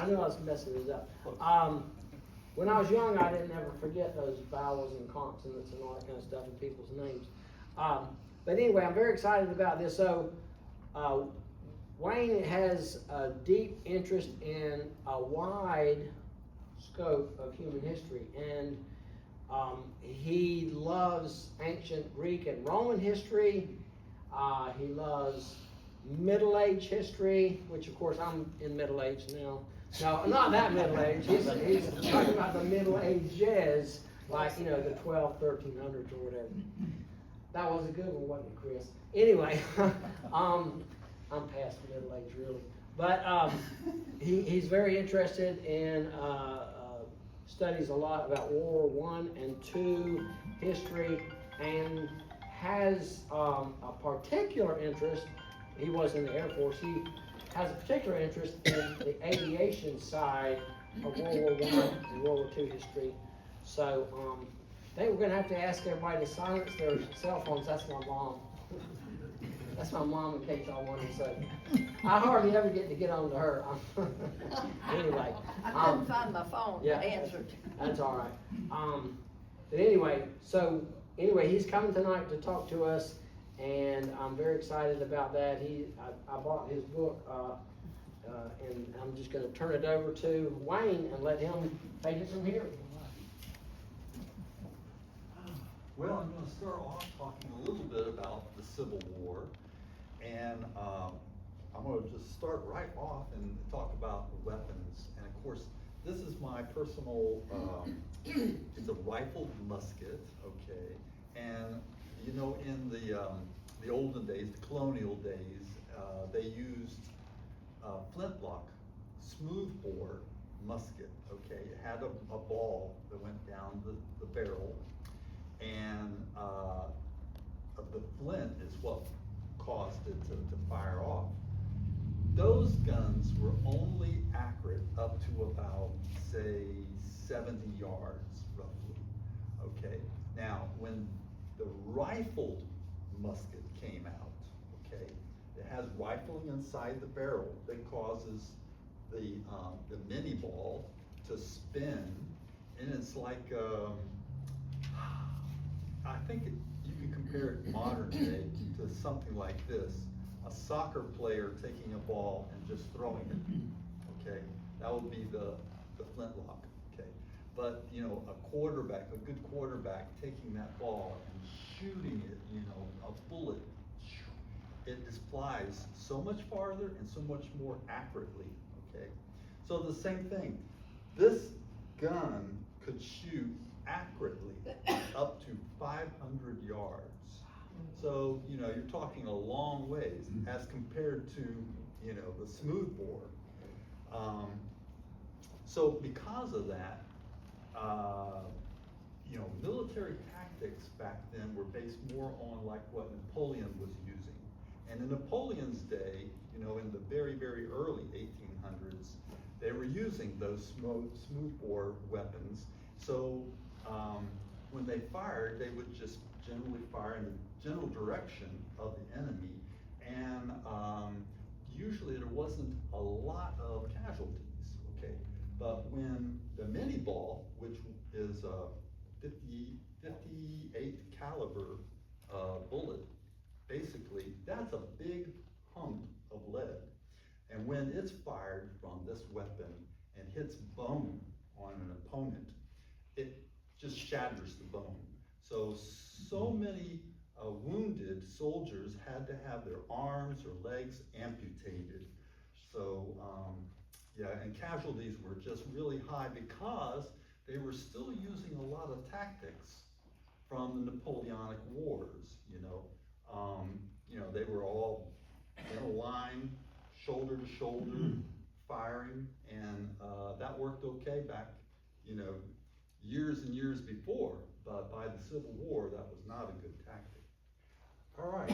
I knew I was messing this up. When I was young, I didn't ever forget those vowels and consonants and all that kind of stuff in people's names. But anyway, I'm very excited about this. So, Wayne has a deep interest in a wide scope of human history, and he loves ancient Greek and Roman history. He loves Middle Age history, which of course I'm in Middle Age now. No, not that Middle Age. He's talking about the Middle Ages, like, you know, the 1300s or whatever. That was a good one, wasn't it, Chris? Anyway, I'm past middle age, really. But he's very interested in studies a lot about World War I and II history, and has a particular interest. He was in the Air Force. He has a particular interest in the aviation side of World War I and World War II history. So I think we're going to have to ask everybody to silence their cell phones. That's my mom. That's my mom, in case y'all wanted to say. I hardly ever get on to her. Anyway. I couldn't find my phone to answer. That's all right. But anyway, he's coming tonight to talk to us, and I'm very excited about that. I bought his book, and I'm just going to turn it over to Wayne and let him take it from here. Well, I'm going to start off talking a little bit about the Civil War, and I'm going to just start right off and talk about the weapons. And of course, this is my personal, it's a rifled musket, okay? And you know, in the olden days, the colonial days, they used flintlock, smoothbore musket, okay? It had a ball that went down the barrel, and the flint is what caused it to fire off. Those guns were only accurate up to about, say, 70 yards, roughly, okay? Now, when the rifled musket came out, okay, it has rifling inside the barrel that causes the mini ball to spin, and it's like, I think you can compare it modern day to something like this: a soccer player taking a ball and just throwing it, okay? That would be the flintlock, okay? But, you know, a good quarterback taking that ball and shooting it, you know, a bullet, it flies so much farther and so much more accurately, okay? So the same thing, this gun could shoot accurately up to 500 yards. So, you know, you're talking a long ways as compared to, you know, the smoothbore. So because of that, you know, military tactics back then were based more on like what Napoleon was using. And in Napoleon's day, you know, in the very, very early 1800s, they were using those smoothbore weapons. So when they fired, they would just generally fire in the general direction of the enemy, and usually there wasn't a lot of casualties, okay? But when the mini ball, which is a 58 caliber bullet, basically, that's a big hunk of lead. And when it's fired from this weapon and hits bone on an opponent, it just shatters the bone. So many wounded soldiers had to have their arms or legs amputated. So, yeah, and casualties were just really high because they were still using a lot of tactics from the Napoleonic Wars, you know. You know, they were all in a line, shoulder to shoulder, firing, and that worked okay back, you know, years and years before, but by the Civil War, that was not a good tactic. All right,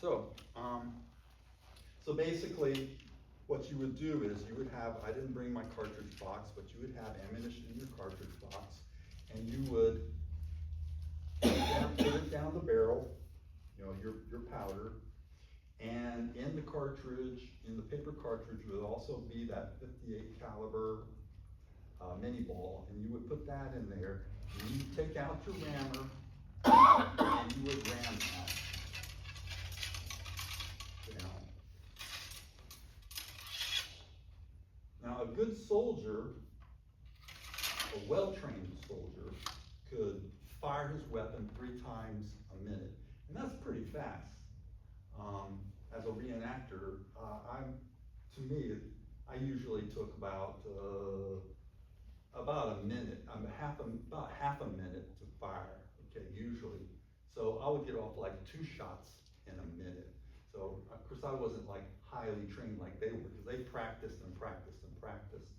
so basically, what you would do is you would have, I didn't bring my cartridge box, but you would have ammunition in your cartridge box, and you would put it down the barrel, you know, your powder, And in the cartridge, in the paper cartridge, would also be that 58 caliber mini ball, and you would put that in there, and you take out your rammer, and you would ram that down. Now, a good soldier, a well-trained soldier, could fire his weapon 3 times a minute, and that's pretty fast. As a reenactor, to me, I usually took about a minute, about half a minute to fire, okay, usually. So I would get off like 2 shots in a minute. So, of course, I wasn't like highly trained like they were, because they practiced and practiced and practiced.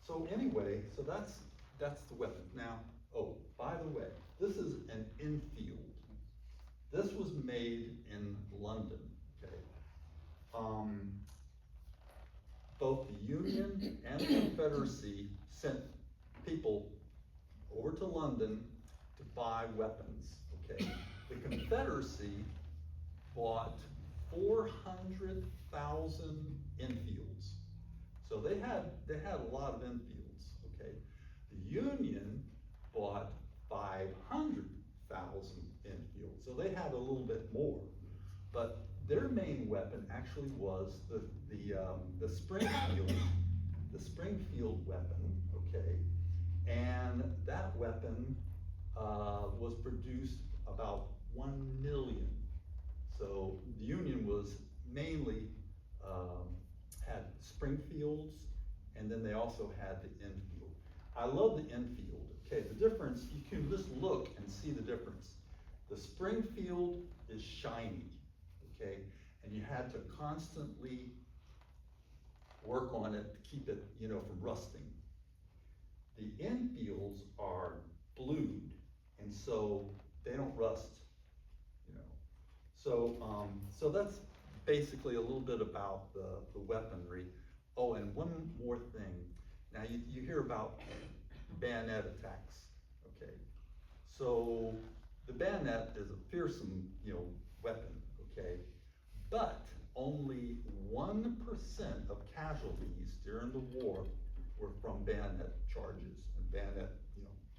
So anyway, so that's the weapon. Now, oh, by the way, this is an infield. This was made in London, okay? Both the Union and the Confederacy sent people over to London to buy weapons, okay? The Confederacy bought 400,000 infields. So they had a lot of infields, okay? The Union bought 500,000 infields, so they had a little bit more. But their main weapon actually was the Springfield weapon, okay? And that weapon was produced about 1 million. So the Union was mainly had Springfields, and then they also had the infield. I love the infield, okay? The difference, you can just look and see the difference. The Springfield is shiny, okay? And you had to constantly work on it to keep it, from rusting. The infields are blued, and so they don't rust, So that's basically a little bit about the weaponry. Oh, and one more thing. Now you hear about bayonet attacks, okay? So the bayonet is a fearsome, weapon, okay? But only 1% of casualties during the war were from bayonet charges and bayonet,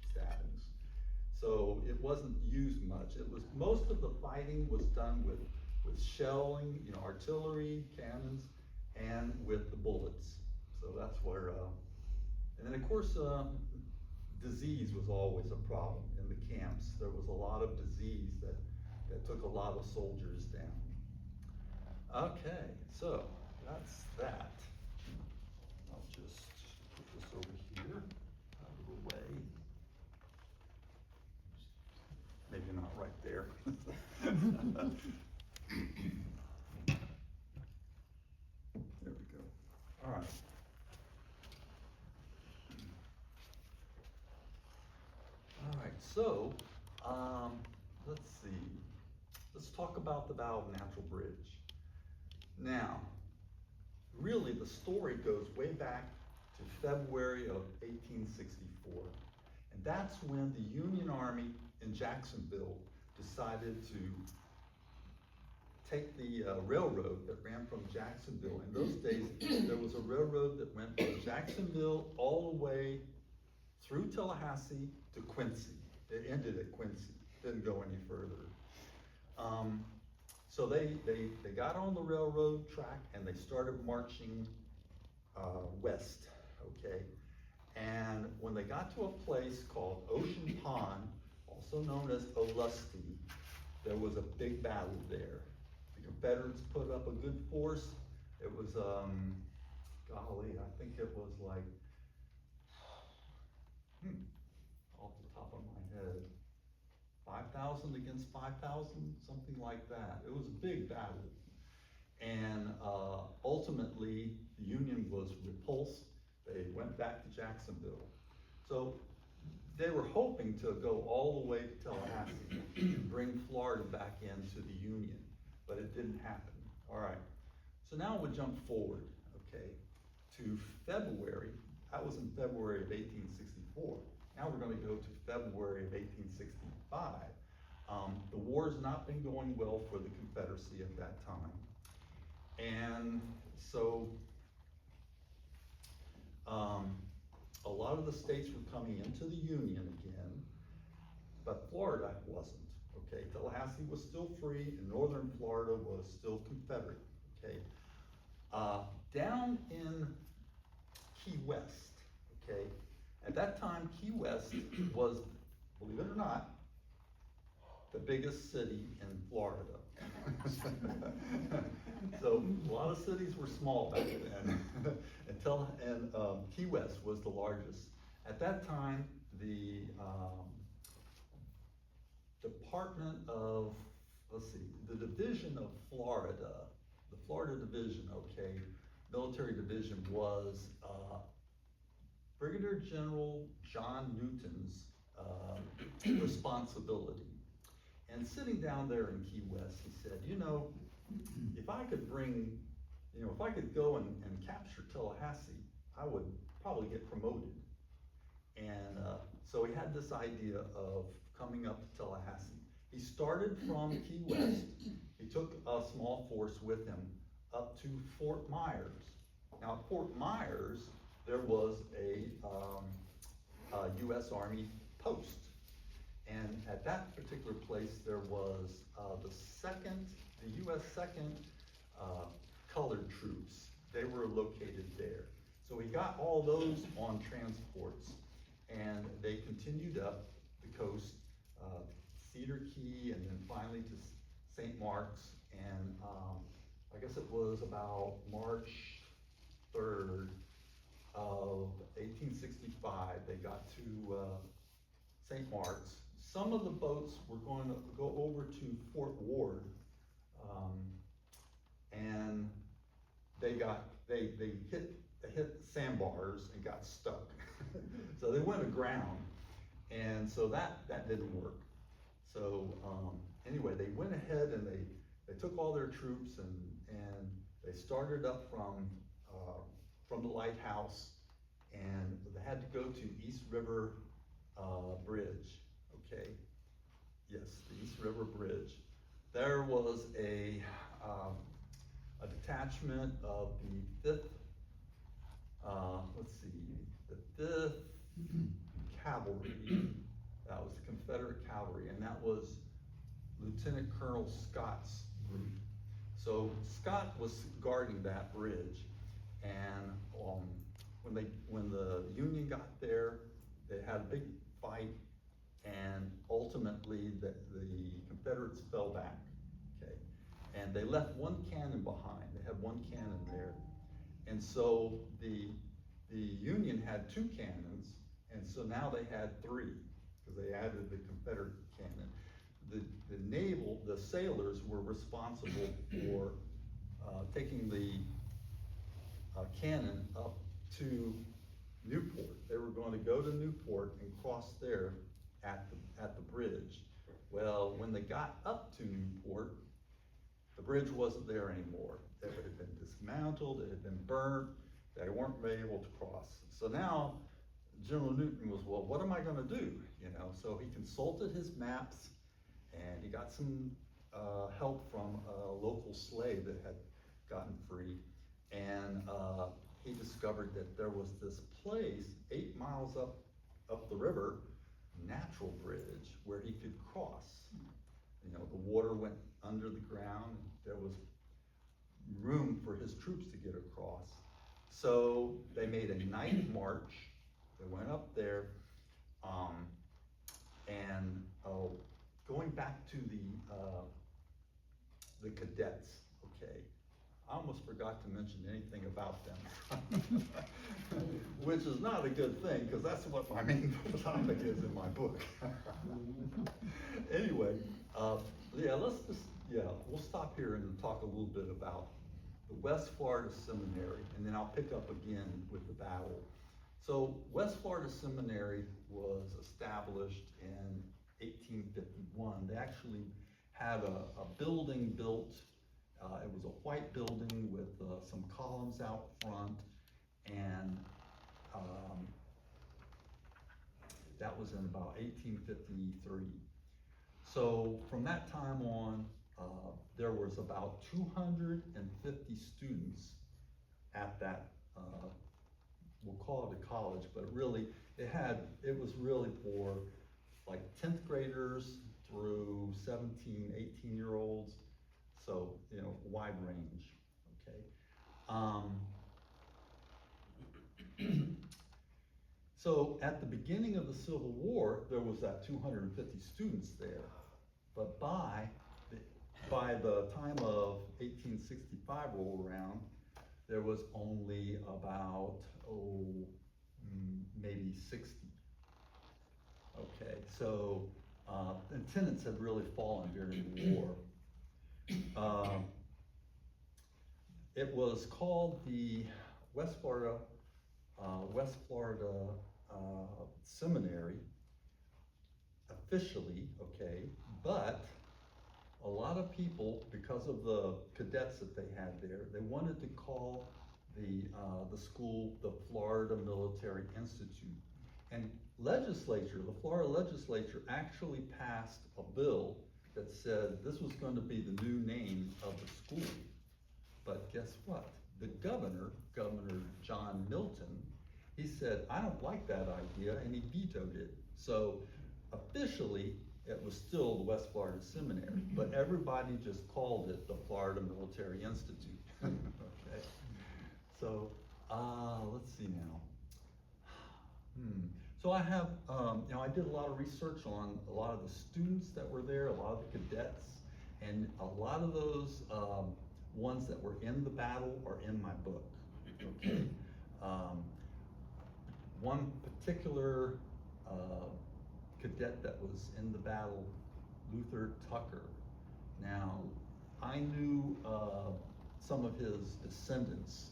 stabbings. So it wasn't used much. Most of the fighting was done with shelling, artillery, cannons, and with the bullets. So that's where, and then of course, disease was always a problem in the camps. There was a lot of disease that took a lot of soldiers down. Okay, so that's that. I'll just put this over here, out of the way. Maybe not right there. There we go. All right. All right, so let's see. Let's talk about the Battle of Natural Bridge. Now, really the story goes way back to February of 1864. And that's when the Union Army in Jacksonville decided to take the railroad that ran from Jacksonville. In those days, there was a railroad that went from Jacksonville all the way through Tallahassee to Quincy. It ended at Quincy, didn't go any further. So they got on the railroad track and they started marching west, okay? And when they got to a place called Ocean Pond, also known as Olustee, there was a big battle there. The Confederates put up a good force. It was, golly, I think it was like, off the top of my head, 5,000 against 5,000, something like that. It was a big battle. And ultimately, the Union was repulsed. They went back to Jacksonville. So they were hoping to go all the way to Tallahassee and bring Florida back into the Union, but it didn't happen. All right, so now we'll jump forward, okay, to February. That was in February of 1864. Now we're gonna go to February of 1865. The war has not been going well for the Confederacy at that time. And so, a lot of the states were coming into the Union again, but Florida wasn't, okay? Tallahassee was still free, and northern Florida was still Confederate, okay? Down in Key West, okay? At that time, Key West was, believe it or not, the biggest city in Florida. So a lot of cities were small back then, and Key West was the largest. At that time, the Department of, the Division of Florida, the Florida Division, okay, military division was Brigadier General John Newton's responsibility. And sitting down there in Key West, he said, you know, if I could bring, you know, if I could go and capture Tallahassee, I would probably get promoted. And so he had this idea of coming up to Tallahassee. He started from Key West. He took a small force with him up to Fort Myers. Now at Fort Myers, there was a U.S. Army post. And at that particular place, there was the U.S. 2nd Colored Troops. They were located there. So he got all those on transports, and they continued up the coast, Cedar Key, and then finally to St. Mark's. And I guess it was about March 3rd of 1865, they got to St. Mark's. Some of the boats were going to go over to Fort Ward, and they hit sandbars and got stuck. So they went aground, and so that didn't work. So anyway, they went ahead and they took all their troops and they started up from the lighthouse, and they had to go to East River Bridge. Okay, yes, the East River Bridge. There was a detachment of the 5th, the 5th Cavalry. That was the Confederate Cavalry, and that was Lieutenant Colonel Scott's group. So Scott was guarding that bridge, and when the Union got there, they had a big fight, and ultimately the Confederates fell back, okay? And they left one cannon behind. They had one cannon there. And so the Union had 2 cannons, and so now they had 3, because they added the Confederate cannon. The sailors were responsible for taking the cannon up to Newport. They were going to go to Newport and cross there at the bridge. Well, when they got up to Newport, the bridge wasn't there anymore. It had been dismantled, it had been burnt, they weren't able to cross. So now General Newton was, well, what am I gonna do? You know, so he consulted his maps, and he got some help from a local slave that had gotten free, and he discovered that there was this place 8 miles up the river, natural bridge, where he could cross. You know, the water went under the ground, there was room for his troops to get across. So they made a night march, they went up there, and going back to the cadets, okay, I almost forgot to mention anything about them, which is not a good thing, because that's what my main topic is in my book. Anyway, we'll stop here and talk a little bit about the West Florida Seminary, and then I'll pick up again with the battle. So West Florida Seminary was established in 1851. They actually had a building built. It was a white building with some columns out front, and that was in about 1853. So from that time on, there was about 250 students at that, we'll call it a college, but it was really for like 10th graders through 17, 18-year-olds. So, wide range, okay? So at the beginning of the Civil War, there was that 250 students there. But by the time of 1865 rolled around, there was only about, maybe 60. Okay, so attendance had really fallen during the war. It was called the West Florida Seminary officially, okay, but a lot of people, because of the cadets that they had there, they wanted to call the school the Florida Military Institute. And the Florida legislature actually passed a bill that said this was going to be the new name of the school. But guess what? The Governor John Milton, he said, I don't like that idea, and he vetoed it. So officially, it was still the West Florida Seminary, but everybody just called it the Florida Military Institute. Okay. So, let's see now. So I have, I did a lot of research on a lot of the students that were there, a lot of the cadets, and a lot of those ones that were in the battle are in my book. Okay. One particular cadet that was in the battle, Luther Tucker. Now, I knew some of his descendants,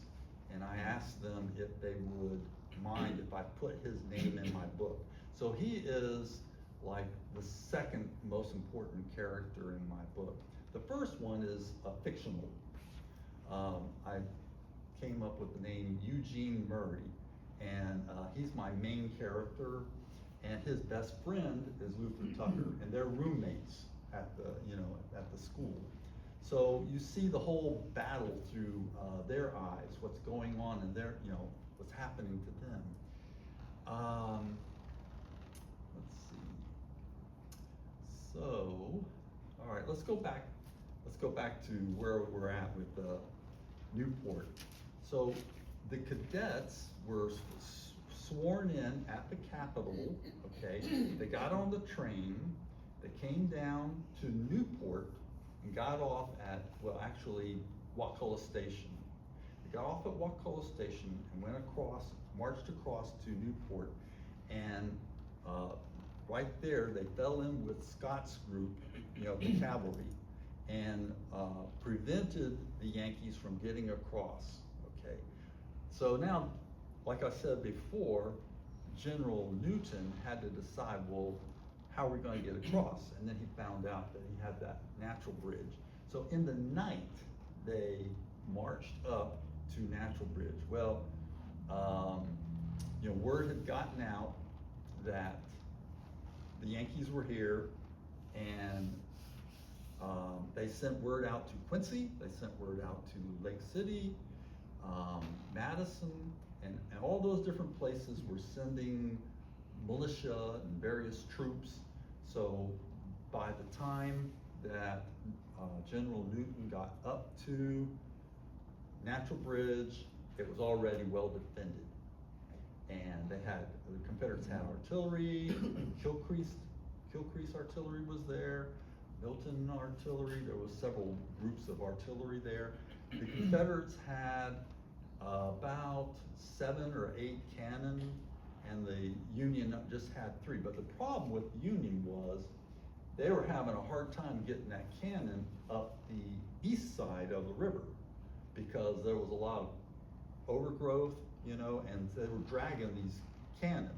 and I asked them if they would mind if I put his name in my book. So he is like the second most important character in my book. The first one is fictional. I came up with the name Eugene Murray, and he's my main character, and his best friend is Luther Tucker, and they're roommates at the school. So you see the whole battle through their eyes, what's going on in their, what's happening to them. Let's see. So, all right, let's go back to where we're at with Newport. So the cadets were sworn in at the Capitol, okay? They got on the train, they came down to Newport and got off at, Wakulla Station. They got off at Wakulla Station and marched across to Newport, and right there they fell in with Scott's group, the cavalry, and prevented the Yankees from getting across, okay? So now, like I said before, General Newton had to decide, well, how are we going to get across? And then he found out that he had that natural bridge. So in the night, they marched up to Natural Bridge. Well, word had gotten out that the Yankees were here, and they sent word out to Quincy, they sent word out to Lake City, Madison, and all those different places were sending militia and various troops. So by the time that General Newton got up to Natural Bridge, it was already well defended. And the Confederates had artillery, Kilcrease artillery was there, Milton artillery, there was several groups of artillery there. The Confederates had about 7 or 8 cannon, and the Union just had 3. But the problem with the Union was they were having a hard time getting that cannon up the east side of the river, because there was a lot of overgrowth, and they were dragging these cannons.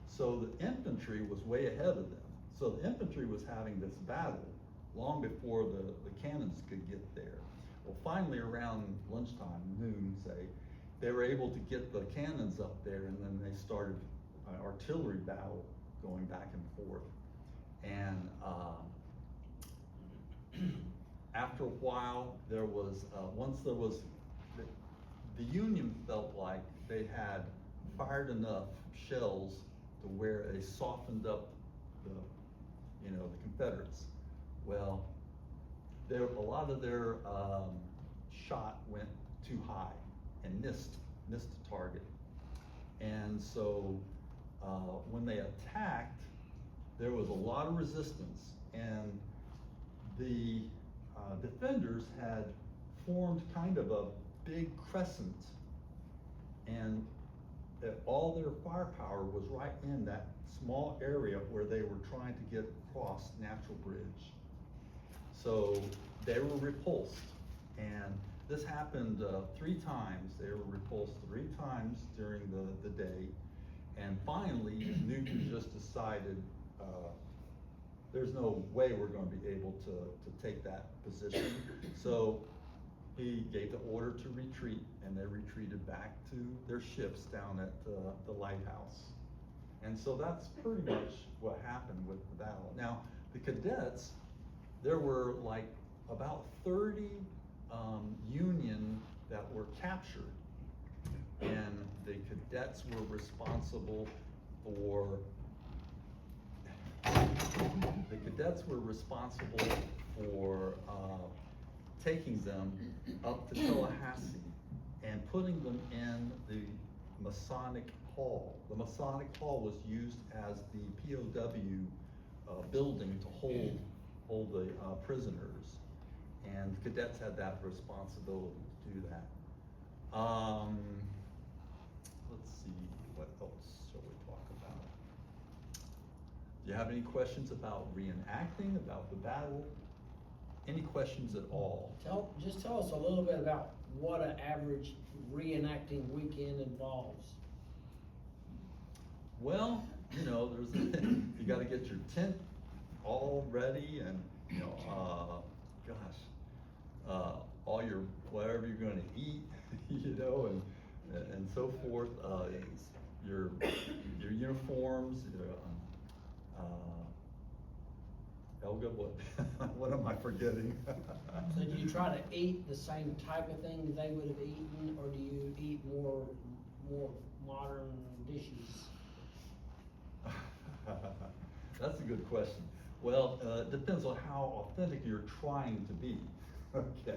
So the infantry was way ahead of them. So the infantry was having this battle long before the cannons could get there. Well, finally around lunchtime, noon, say, they were able to get the cannons up there, and then they started an artillery battle going back and forth. And after a while, there was, once there was, the Union felt like they had fired enough shells to where they softened up the, you know, the Confederates. Well, a lot of their shot went too high and missed the target. And so when they attacked, there was a lot of resistance, and the defenders had formed kind of a big crescent, and all their firepower was right in that small area where they were trying to get across Natural Bridge. So they were repulsed, and this happened 3 times. They were repulsed 3 times during the day, and finally Newton just decided there's no way we're going to be able to take that position. So he gave the order to retreat, and they retreated back to their ships down at the lighthouse. And so that's pretty much what happened with the battle. Now, the cadets, there were like about 30 Union that were captured, and the cadets were responsible for taking them up to Tallahassee and putting them in the Masonic Hall. The Masonic Hall was used as the POW building to hold the prisoners, and cadets had that responsibility to do that. Let's see, what else shall we talk about? Do you have any questions about reenacting, about the battle? Any questions at all? Just tell us a little bit about what an average reenacting weekend involves. Well, you know, you gotta get your tent all ready, and, you know, all your, whatever you're gonna eat, you know, and so forth, your uniforms, Helga, what am I forgetting? So do you try to eat the same type of thing they would have eaten, or do you eat more modern dishes? That's a good question. Well, it depends on how authentic you're trying to be. Okay,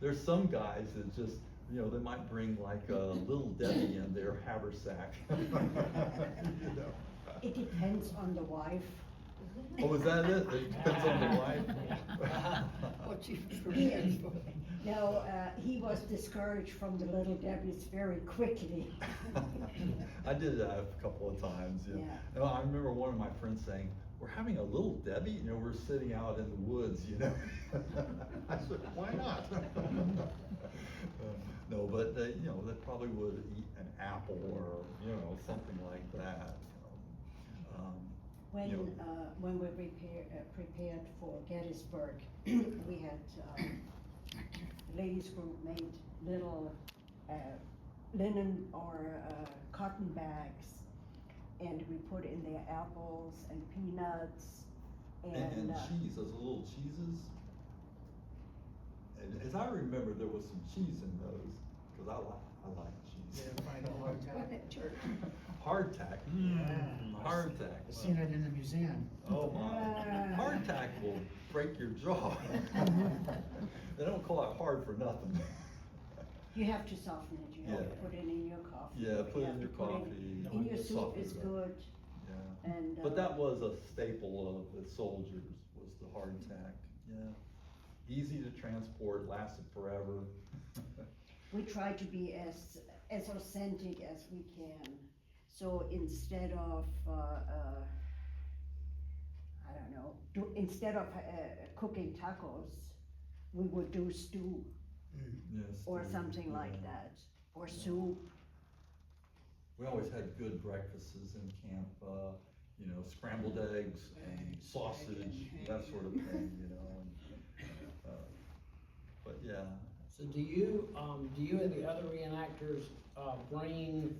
there's some guys that just, you know, they might bring like a Little Debbie in their haversack. You know. It depends on the wife. Oh, is that it? It depends on the wife? What you prepared for. No, he was discouraged from the Little Debbies very quickly. I did that a couple of times, yeah. Yeah. No, I remember one of my friends saying, "We're having a Little Debbie?" You know, we're sitting out in the woods, you know. I said, "Why not?" No, but they, you know, they probably would eat an apple or, you know, something like that. When, you know. when we prepared for Gettysburg, we had ladies group made little linen or cotton bags, and we put in there apples and peanuts And cheese, those little cheeses. And as I remember, there was some cheese in those, because I like cheese. Hardtack. Hardtack. I've seen it in the museum. Oh my, hardtack will break your jaw. They don't call it hard for nothing. You have to soften it, you have to put it in your coffee. Yeah, put You it have in your to put it coffee. in your soup Soften is it up. good, Yeah. and. But that was a staple of the soldiers, was the hardtack, yeah. Easy to transport, lasted forever. We try to be as authentic as we can. So instead of, I don't know, instead of cooking tacos, we would do stew Yes. or something like that, or soup. We always had good breakfasts in camp, you know, scrambled eggs and sausage, that sort of thing, you know. But yeah. So do you and the other reenactors bring,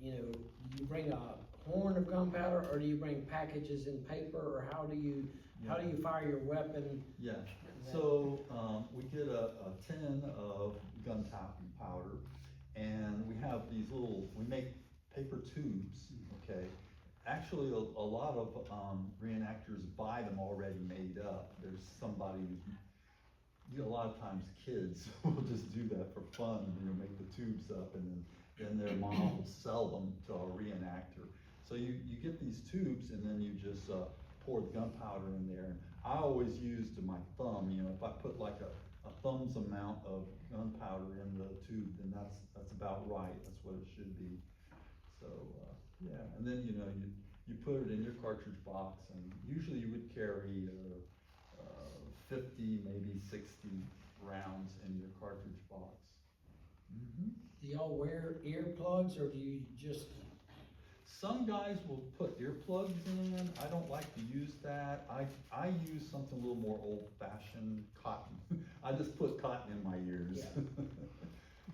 you know, you bring a horn of gunpowder, or do you bring packages in paper, or how do you fire your weapon? Yeah, so, we get a tin of gunpowder, and we have these we make paper tubes, okay? Actually, a lot of, reenactors buy them already made up. There's somebody a lot of times kids will just do that for fun, make the tubes up, and then their mom will sell them to a reenactor. So you get these tubes, and then you just, pour the gunpowder in there. I always used my thumb, if I put like a thumb's amount of gunpowder in the tube, then that's about right, that's what it should be. So, yeah, and then, you put it in your cartridge box, and usually you would carry, 50, maybe 60 rounds in your cartridge box. Mm-hmm. Do y'all wear earplugs, or do you just? Some guys will put earplugs in. I don't like to use that. I use something a little more old-fashioned, cotton. I just put cotton in my ears. Yeah.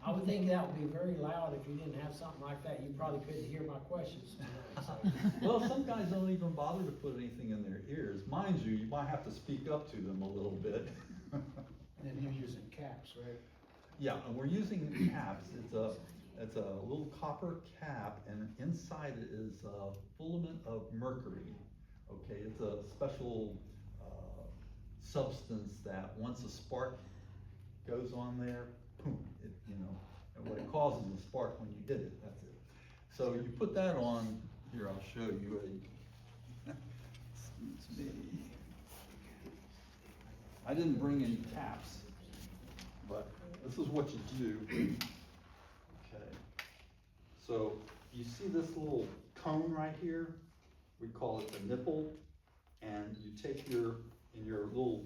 I would think that would be very loud if you didn't have something like that. You probably couldn't hear my questions tonight, so. Well, some guys don't even bother to put anything in their ears. Mind you, you might have to speak up to them a little bit. And then you're using caps, right? Yeah, and we're using caps. It's a little copper cap, and inside it is a filament of mercury. Okay, it's a special substance that once a spark goes on there, boom, and what it causes a spark when you hit it, that's it. So you put that on, here, I'll show you excuse me. I didn't bring any caps, but this is what you do. Okay, so you see this little cone right here? We call it the nipple, and you take in your little,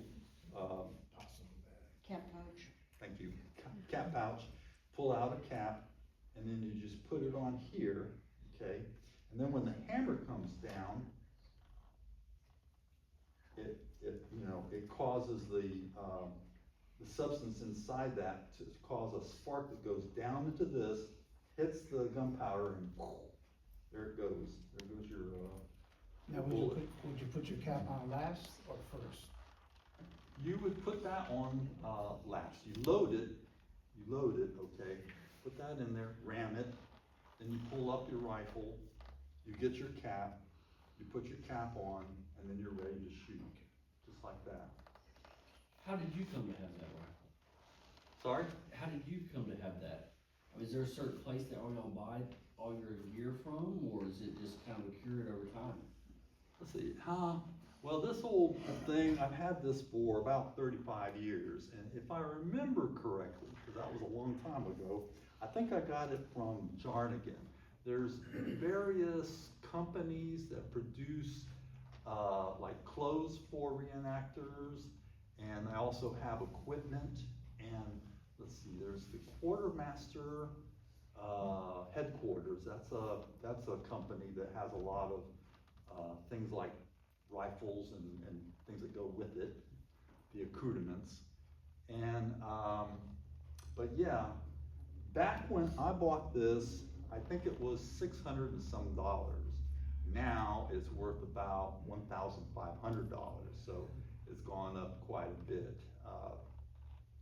Cap pouch. thank you, cap pouch, pull out a cap, and then you just put it on here, okay? And then when the hammer comes down, it causes the substance inside that to cause a spark that goes down into this, hits the gunpowder, and there it goes. There goes your Now, bullet. would you put your cap on last or first? You would put that on last. You load it, okay? Put that in there, ram it, then you pull up your rifle, you get your cap, you put your cap on, and then you're ready to shoot, just like that. How did you come to have that rifle? Sorry? How did you come to have that? I mean, is there a certain place that all y'all buy all your gear from, or is it just kind of accrued over time? Let's see, well, this old thing, I've had this for about 35 years, and if I remember correctly, because that was a long time ago, I think I got it from Jarnigan. There's various companies that produce like clothes for reenactors, and I also have equipment, and let's see, there's the Quartermaster headquarters. That's a company that has a lot of things like rifles and things that go with it, the accoutrements. And, but yeah, back when I bought this, I think it was $600 and some. Now it's worth about $1,500, so it's gone up quite a bit.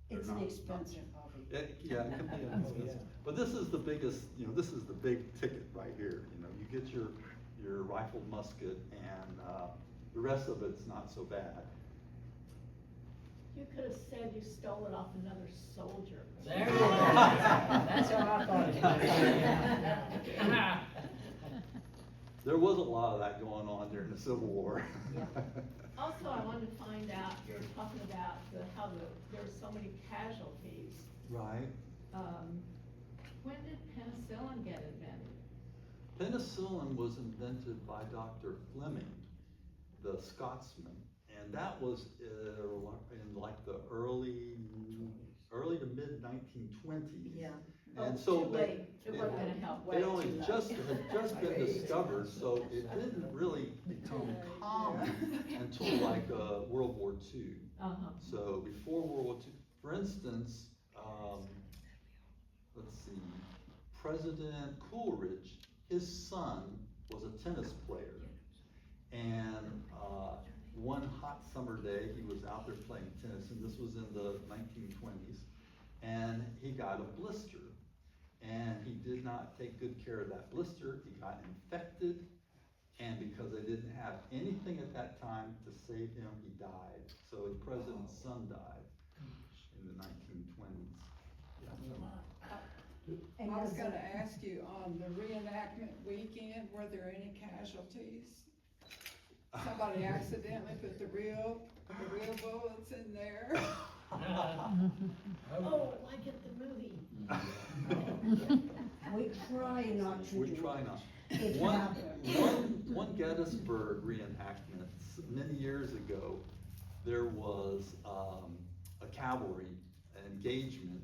It's an expensive hobby. Yeah, it can be an expensive, but this is the biggest, this is the big ticket right here. You get your rifled musket, and the rest of it's not so bad. You could have said you stole it off another soldier. There you go. That's how I thought it was. There was a lot of that going on during the Civil War. Also, I wanted to find out, you're talking about how there were so many casualties. Right. When did penicillin get invented? Penicillin was invented by Dr. Fleming, the Scotsman, and that was in like the early to mid 1920s. Yeah. And so Too late. It wasn't gonna help. Way it only too late. had just been discovered, so it didn't really become common until like World War II. So before World War II, for instance, let's see, President Coleridge, his son was a tennis player. And one hot summer day, he was out there playing tennis, and this was in the 1920s, and he got a blister. And he did not take good care of that blister. He got infected, and because they didn't have anything at that time to save him, he died. So the president's son died in the 1920s. And I was as a- gonna ask you, on the reenactment weekend, were there any casualties? Somebody accidentally put the real bullets in there? Oh, like at the movie. we try not to We do try it. not. It One happens. Gettysburg reenactment, many years ago, there was a cavalry engagement,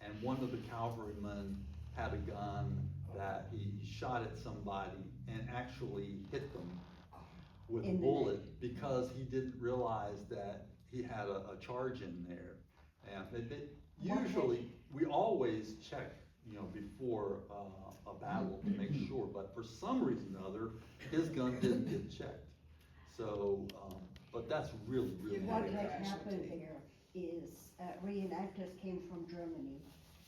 and one of the cavalrymen had a gun that he shot at somebody and actually hit them with a In the bullet because he didn't realize that he had a charge in there. And usually, we always check, before a battle to make sure, but for some reason or other, his gun didn't get checked. So, but that's really, really. You What had a had happened casualty. there is reenactors came from Germany,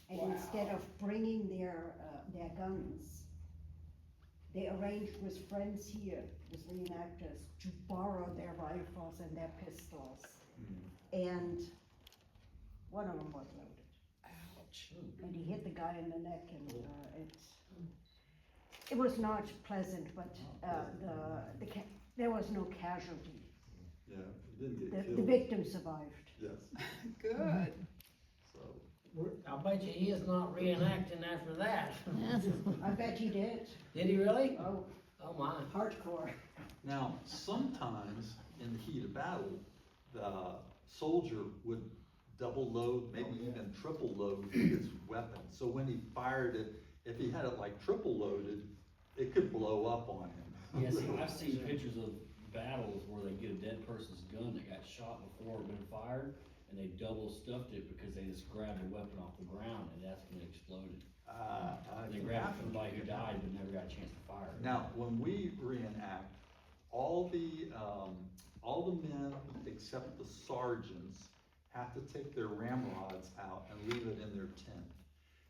and Wow. instead of bringing their guns, they arranged with friends here, with reenactors, to borrow their rifles and their pistols. And one of them was loaded, Ouch. and he hit the guy in the neck, and it was not pleasant, but there was no casualty. Yeah, he didn't get The killed. victim survived. Yes, Good. so. I bet you he is not reenacting after that. I bet he did. Did he really? Oh, Oh my. hardcore. Now, sometimes in the heat of battle, the soldier would double load, maybe even triple load his weapon. So when he fired it, if he had it like triple loaded, it could blow up on him. Yes, I've seen pictures of battles where they get a dead person's gun that got shot before it been fired, and they double stuffed it because they just grabbed the weapon off the ground and that's when it exploded. They grabbed somebody who died but never got a chance to fire it. Now, when we reenact, all the men except the sergeants have to take their ramrods out and leave it in their tent.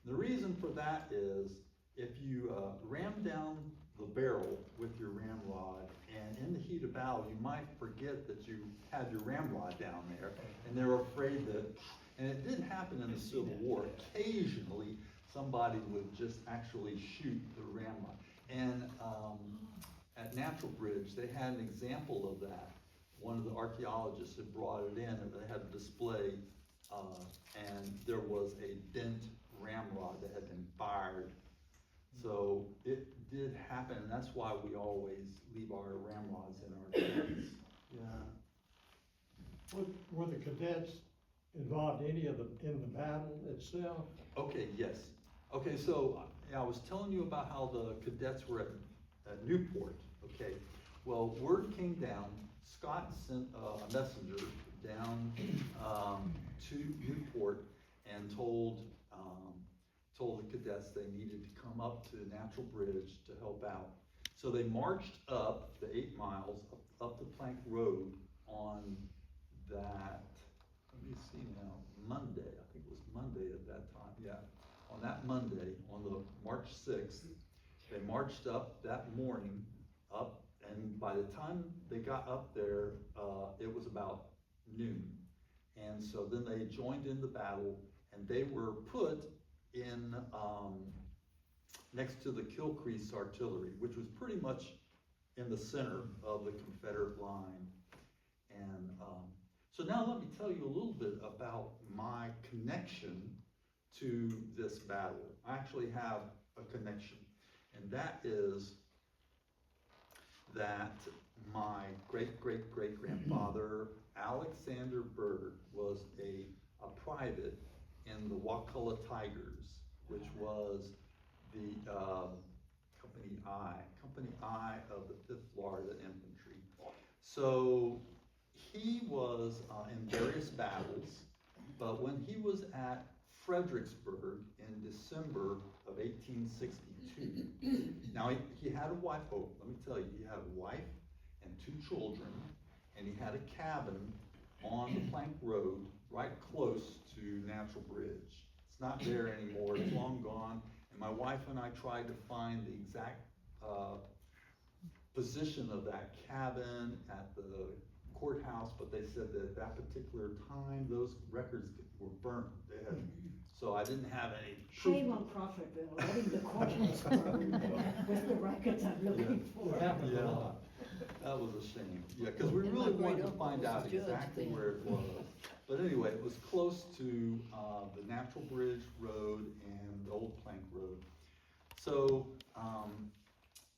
The reason for that is if you ram down the barrel with your ramrod, and in the heat of battle, you might forget that you had your ramrod down there, and they're afraid that, and it did happen in the Civil War, occasionally somebody would just actually shoot the ramrod. And at Natural Bridge, they had an example of that. One of the archaeologists had brought it in, and they had a display, and there was a bent ramrod that had been fired. So it did happen, and that's why we always leave our ramrods in our tents. Yeah. Were the cadets involved in the battle itself? Okay, yes. Okay, so I was telling you about how the cadets were at Newport, okay? Well, word came down, Scott sent a messenger down to Newport and told the cadets they needed to come up to Natural Bridge to help out. So they marched up the 8 miles up the Plank Road on that, let me see now, Monday, I think it was Monday at that time, yeah. On that Monday, on the March 6th, they marched up that morning, up, and by the time they got up there, it was about noon. And so then they joined in the battle, and they were put in, next to the Kilcrease artillery, which was pretty much in the center of the Confederate line. And so now let me tell you a little bit about my connection to this battle. I actually have a connection, and that is that my great-great-great-grandfather, Alexander Byrd, was a private in the Wakulla Tigers, which was the Company I of the 5th Florida Infantry. So he was in various battles, but when he was at Fredericksburg in December of 1862, Now, he had a wife, oh, let me tell you, he had a wife and 2 children, and he had a cabin on the Plank Road, right close to Natural Bridge. It's not there anymore, it's long gone, and my wife and I tried to find the exact, position of that cabin at the courthouse, but they said that at that particular time, those records were burnt. They had, so I didn't have any proof. Shame on Crawfordville, letting the courthouse burn with the records I'm looking for. Yeah, that was a shame, yeah, cause we really wanted to find out exactly where it was. But anyway, it was close to, the Natural Bridge Road and the Old Plank Road. So,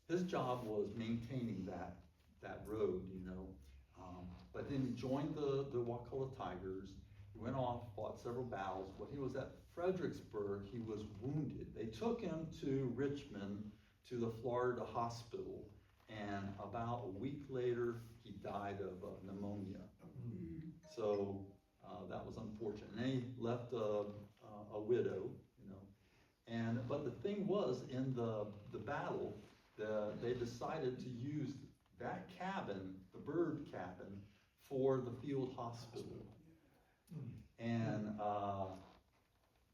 his job was maintaining that road, you know. But then he joined the Wakulla Tigers. He went off, fought several battles. When he was at Fredericksburg, he was wounded. They took him to Richmond to the Florida hospital, and about a week later, he died of pneumonia. So that was unfortunate. And then he left a widow, you know. But the thing was, in the battle, they decided to use that cabin, the bird cabin, for the field hospital. And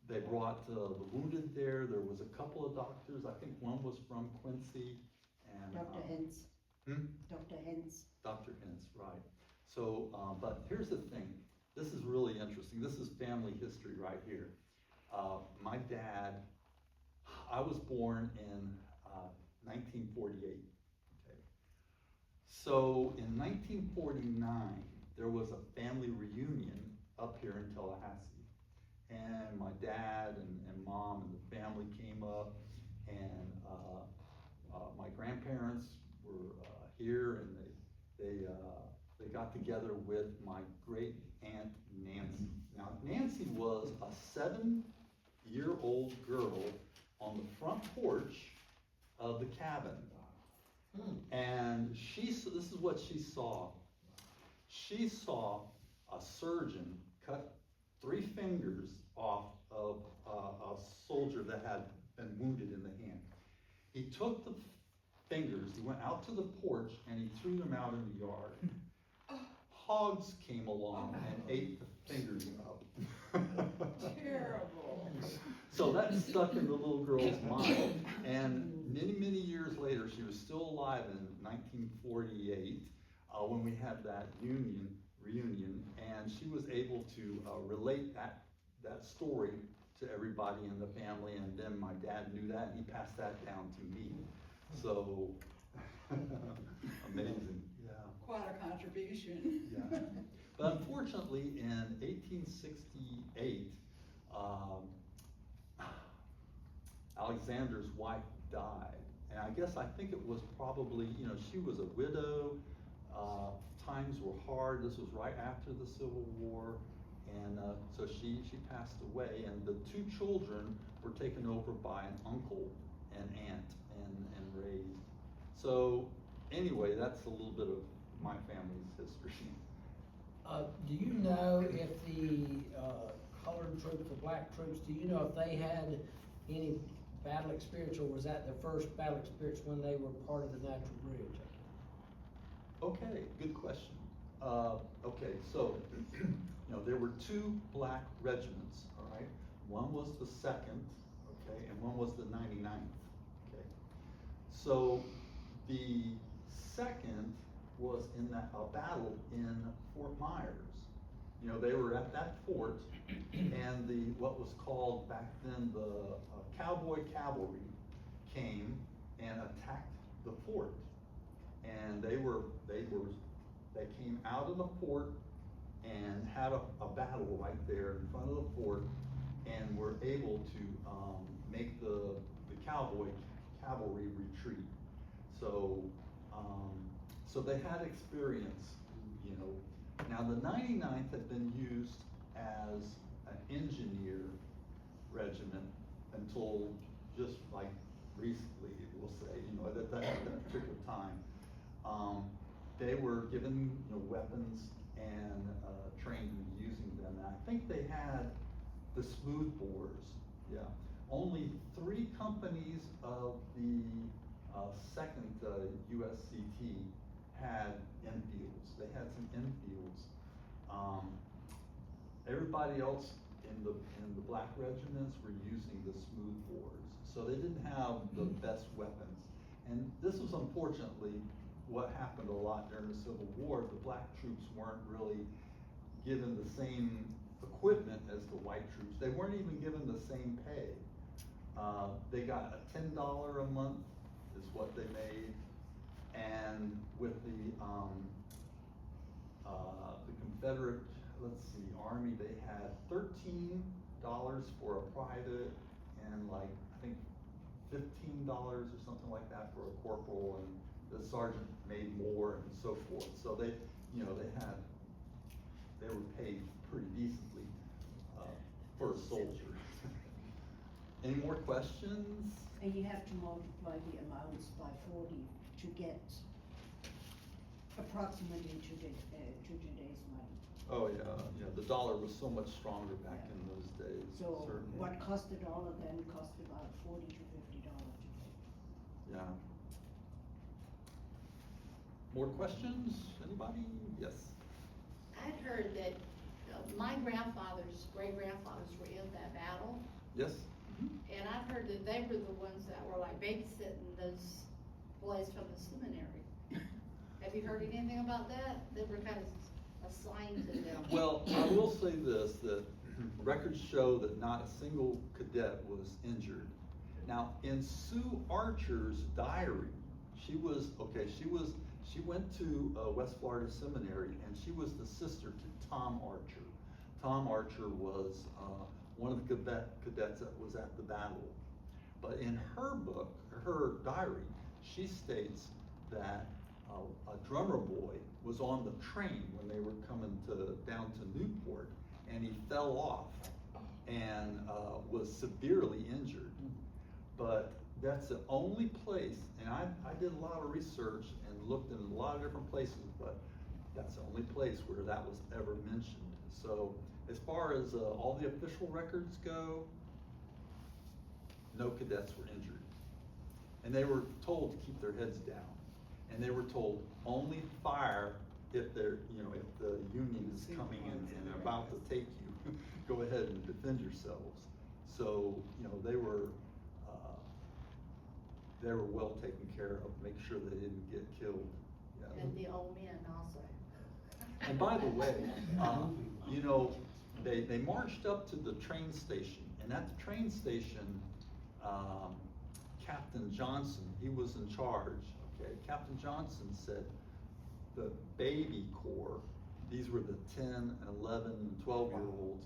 they brought the wounded there. There was a couple of doctors. I think one was from Quincy. And Dr. Hens. Dr. Hens. Dr. Hens, right. So, but here's the thing. This is really interesting. This is family history right here. My dad, I was born in 1948, okay. So in 1949, there was a family reunion up here in Tallahassee. And my dad and mom and the family came up, and my grandparents were here, and they got together with my great aunt Nancy. Now Nancy was a 7-year-old girl on the front porch of the cabin. And this is what she saw. She saw a surgeon cut 3 fingers off of a soldier that had been wounded in the hand. He took the fingers, he went out to the porch, and he threw them out in the yard. Hogs came along and ate the fingers up. Terrible. So that stuck in the little girl's mind, and many years later, she was still alive in 1948, when we had that reunion, and she was able to relate that story to everybody in the family, and then my dad knew that, and he passed that down to me. So, amazing, yeah. Quite a contribution. Yeah. But unfortunately, in 1868, Alexander's wife died. And I think it was probably, you know, she was a widow, times were hard, this was right after the Civil War, and so she passed away, and the 2 children were taken over by an uncle and aunt and raised. So anyway, that's a little bit of my family's history. Do you know if the colored troops, the black troops, do you know if they had any battle experience, or was that their first battle experience when they were part of the Natural Bridge? Okay, good question. Okay, so, you know, there were 2 black regiments, all right? One was the 2nd, okay, and one was the 99th, okay? So, the 2nd was in a battle in Fort Myers. You know, they were at that fort, and what was called back then the cowboy cavalry came and attacked the fort. And they came out of the fort and had a battle right there in front of the fort, and were able to make the cowboy cavalry retreat. So so they had experience, you know. Now the 99th had been used as an engineer regiment until just like recently, we'll say, you know, at that particular time. They were given, you know, weapons and trained in using them. And I think they had the smoothbores, yeah. Only 3 companies of the second USCT had infields. They had some infields. Everybody else in the black regiments were using the smooth bores, so they didn't have the best weapons. And this was unfortunately what happened a lot during the Civil War. The black troops weren't really given the same equipment as the white troops. They weren't even given the same pay. They got a $10 a month is what they made, and with the Confederate, let's see, Army, they had $13 for a private, and like I think $15 or something like that for a corporal, and the sergeant made more, and so forth. So they, you know, they were paid pretty decently for a soldier. Any more questions? And you have to multiply the amounts by 40 to get approximately today's money. Oh, yeah, the dollar was so much stronger back in those days, So certainly. what cost $1 then cost about $40 to $50 today. Yeah. More questions? Anybody? Yes. I'd heard that my grandfathers, great-grandfathers were in that battle, Yes? and I've heard that they were the ones that were like babysitting those boys from the seminary. Have you heard anything about that? They were kind of assigned to them. Well, I will say this, that records show that not a single cadet was injured. Now, in Sue Archer's diary, she went to West Florida Seminary, and she was the sister to Tom Archer. Tom Archer was one of the cadets that was at the battle. But in her book, her diary, she states that a drummer boy was on the train when they were coming down to Newport, and he fell off and was severely injured. But that's the only place, and I did a lot of research and looked in a lot of different places, but that's the only place where that was ever mentioned. So as far as all the official records go, no cadets were injured. And they were told to keep their heads down. And they were told only fire if they're, if the Union is coming in and about to take you, go ahead and defend yourselves. So, they were well taken care of, make sure they didn't get killed. Yeah. And the old men also. And by the way, they marched up to the train station, and at the train station, Captain Johnson, he was in charge, okay? Captain Johnson said, the baby corps, these were the 10, and 11, and 12-year-olds,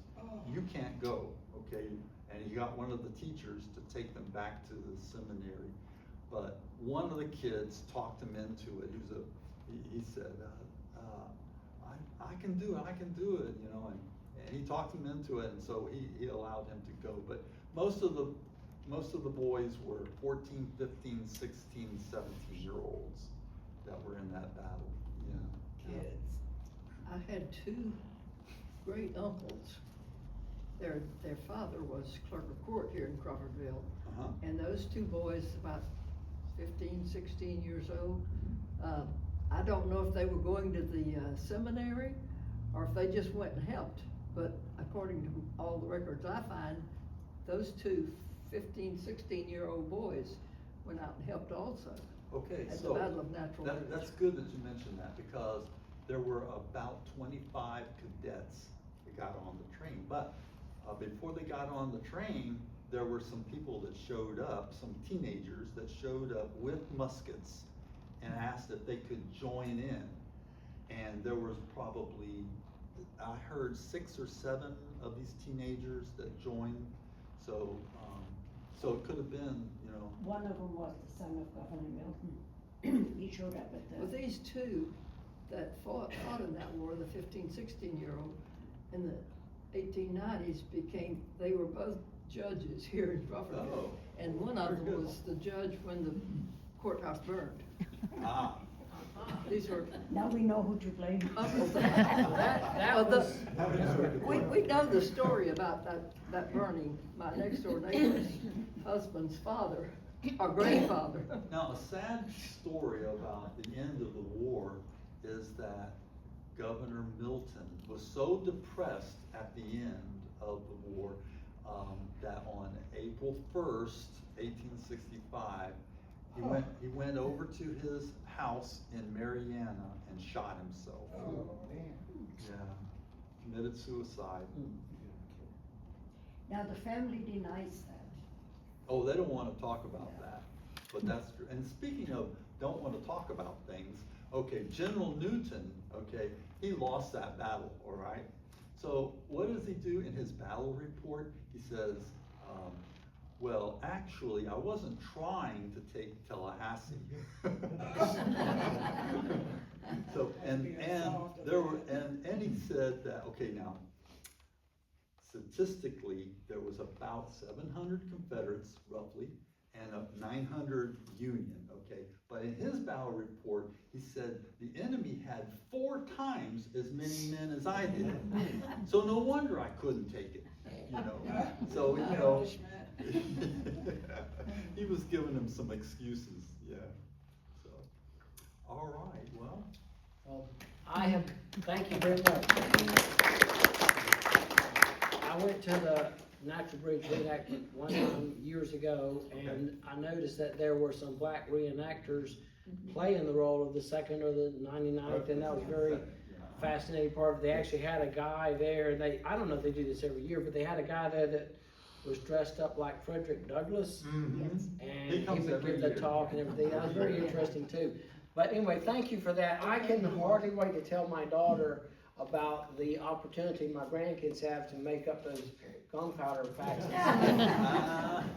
you can't go, okay? And he got one of the teachers to take them back to the seminary. But one of the kids talked him into it. He said, I can do it, and he talked him into it, and so he allowed him to go. But most of the boys were 14, 15, 16, 17-year-olds that were in that battle, yeah. Kids. I had two great uncles. Their father was clerk of court here in Crawfordville. Uh-huh. And those two boys, about 15, 16 years old, I don't know if they were going to the seminary or if they just went and helped. But according to all the records I find, those two 15, 16-year-old boys went out and helped also. Okay, At so the Battle of Natural Bridge. that's good that you mentioned that, because there were about 25 cadets that got on the train. But before they got on the train, there were some people that showed up, some teenagers that showed up with muskets and asked if they could join in. And there was probably, I heard 6 or 7 of these teenagers that joined. So it could have been, One of them was the son of Governor Milton. He showed up at the. Well, these two that fought in that war, the 15, 16-year-old, in the 1890s they were both judges here in Crawfordville. Oh, And one of very them good. was the judge when the courthouse burned. Ah. These were Now we know who to blame. uncles. We know the story about that burning. My next door neighbor's husband's father our grandfather. Now, a sad story about the end of the war is that Governor Milton was so depressed at the end of the war, that on April 1st, 1865, he went over to his house in Mariana and shot himself. Oh, man. Yeah, committed suicide. Now, the family denies that. Oh, they don't wanna talk about that, but that's true. And speaking of don't wanna talk about things, okay, General Newton, okay, he lost that battle, all right? So what does he do in his battle report? He says, well, actually, I wasn't trying to take Tallahassee. So, and he said that, okay, now, statistically, there was about 700 Confederates, roughly, and 900 Union, okay? But in his battle report, he said the enemy had 4 times as many men as I did. So no wonder I couldn't take it, you know? So, you know, he was giving him some excuses, yeah. So, all right, well. Thank you very much. I went to the Natural Bridge reenactment one time years ago, and I noticed that there were some black reenactors playing the role of the 2nd or the 99th, and that was very fascinating part of it. They actually had a guy there, and I don't know if they do this every year, but they had a guy there that was dressed up like Frederick Douglass, Yes. and He he comes would every give the year. talk and everything. That was very interesting too. But anyway, thank you for that. I can hardly wait to tell my daughter about the opportunity my grandkids have to make up those gunpowder facts.